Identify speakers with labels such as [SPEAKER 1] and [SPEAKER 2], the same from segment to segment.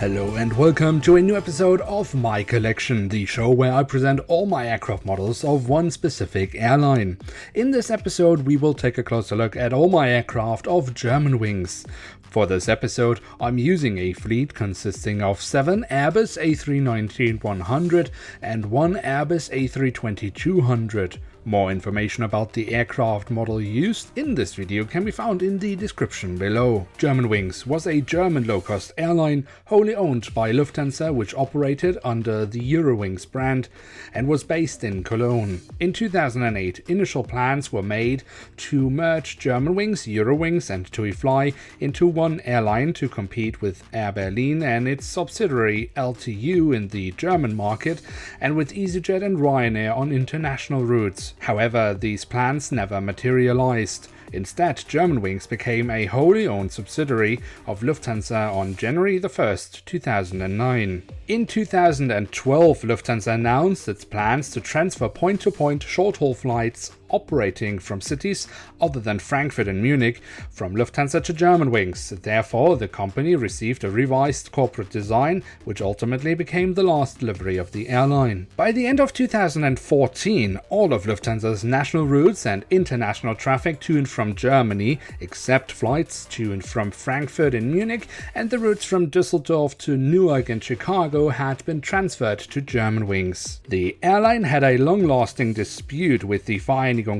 [SPEAKER 1] Hello and welcome to a new episode of My Collection, the show where I present all my aircraft models of one specific airline. In this episode we will take a closer look at all my aircraft of Germanwings. For this episode I'm using a fleet consisting of 7 Airbus A319-100 and 1 Airbus A320-200. More information about the aircraft model used in this video can be found in the description below. Germanwings was a German low-cost airline wholly owned by Lufthansa, which operated under the Eurowings brand and was based in Cologne. In 2008, initial plans were made to merge Germanwings, Eurowings and TUI into one airline to compete with Air Berlin and its subsidiary LTU in the German market, and with EasyJet and Ryanair on international routes. However, these plans never materialized. Instead, Germanwings became a wholly owned subsidiary of Lufthansa on January 1st, 2009. In 2012, Lufthansa announced its plans to transfer point-to-point short-haul flights operating from cities other than Frankfurt and Munich from Lufthansa to Germanwings. Therefore, the company received a revised corporate design, which ultimately became the last livery of the airline. By the end of 2014, all of Lufthansa's national routes and international traffic to and from Germany, except flights to and from Frankfurt and Munich and the routes from Düsseldorf to Newark and Chicago, had been transferred to Germanwings. The airline had a long-lasting dispute with the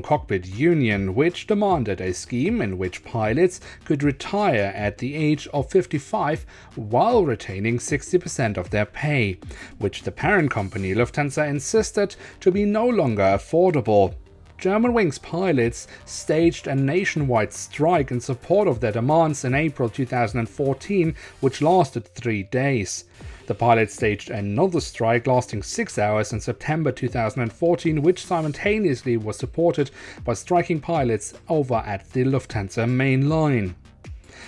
[SPEAKER 1] Cockpit Union, which demanded a scheme in which pilots could retire at the age of 55 while retaining 60% of their pay, which the parent company Lufthansa insisted to be no longer affordable. Germanwings pilots staged a nationwide strike in support of their demands in April 2014, which lasted 3 days. The pilots staged another strike lasting 6 hours in September 2014, which simultaneously was supported by striking pilots over at the Lufthansa main line.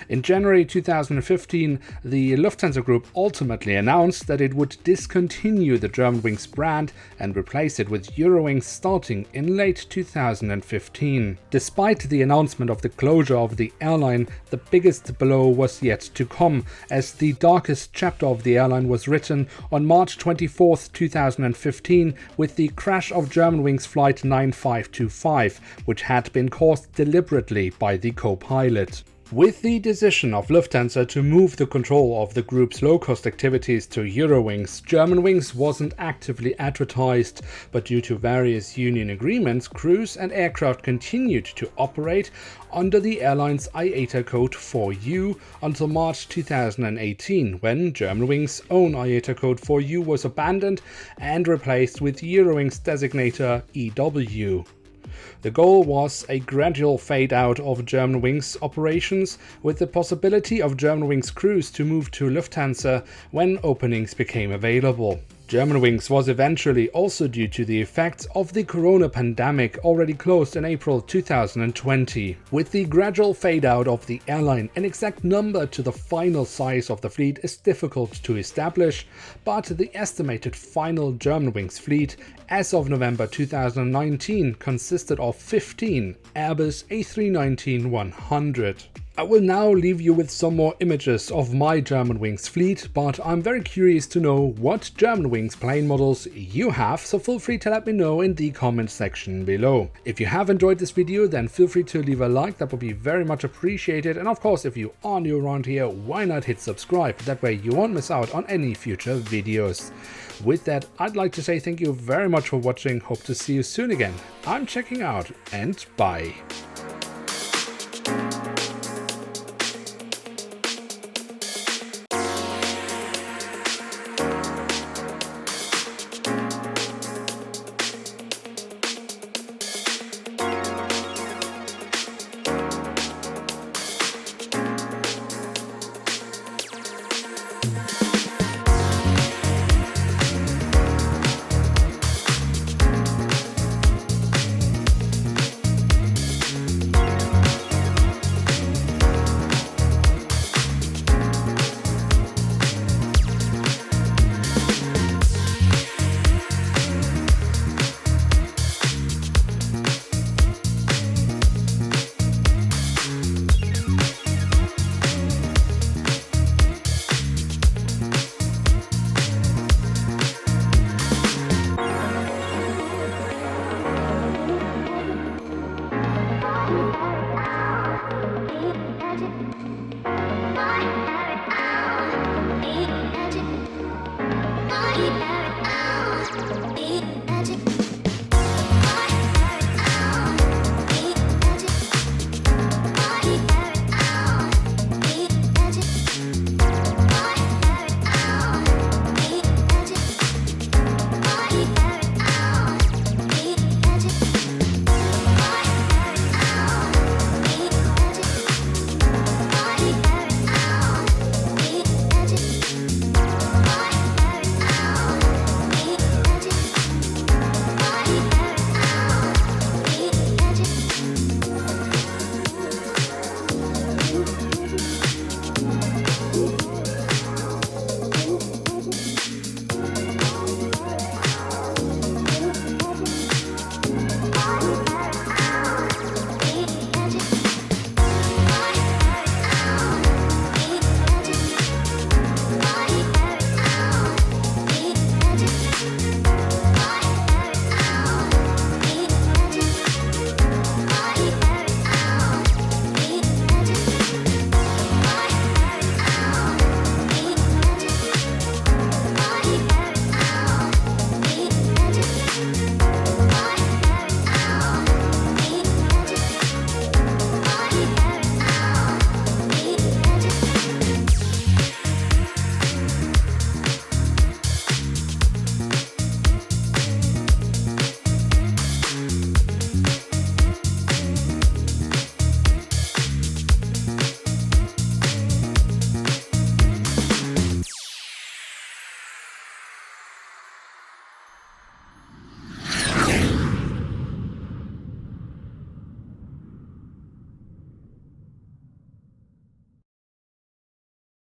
[SPEAKER 1] In January 2015, the Lufthansa Group ultimately announced that it would discontinue the Germanwings brand and replace it with Eurowings starting in late 2015. Despite the announcement of the closure of the airline, the biggest blow was yet to come, as the darkest chapter of the airline was written on March 24, 2015, with the crash of Germanwings Flight 9525, which had been caused deliberately by the co-pilot. With the decision of Lufthansa to move the control of the group's low-cost activities to Eurowings, Germanwings wasn't actively advertised, but due to various union agreements, crews and aircraft continued to operate under the airline's IATA code 4U until March 2018, when Germanwings' own IATA code 4U was abandoned and replaced with Eurowings designator EW. The goal was a gradual fade out of Germanwings operations, with the possibility of Germanwings crews to move to Lufthansa when openings became available. Germanwings was eventually, also due to the effects of the corona pandemic, already closed in April 2020. With the gradual fade out of the airline, an exact number to the final size of the fleet is difficult to establish, but the estimated final Germanwings fleet as of November 2019 consisted of 15 Airbus A319-100. I will now leave you with some more images of my Germanwings fleet, but I'm very curious to know what Germanwings plane models you have, so feel free to let me know in the comment section below. If you have enjoyed this video, then feel free to leave a like, that would be very much appreciated, and of course if you are new around here, why not hit subscribe, that way you won't miss out on any future videos. With that, I'd like to say thank you very much for watching, hope to see you soon again. I'm checking out, and bye.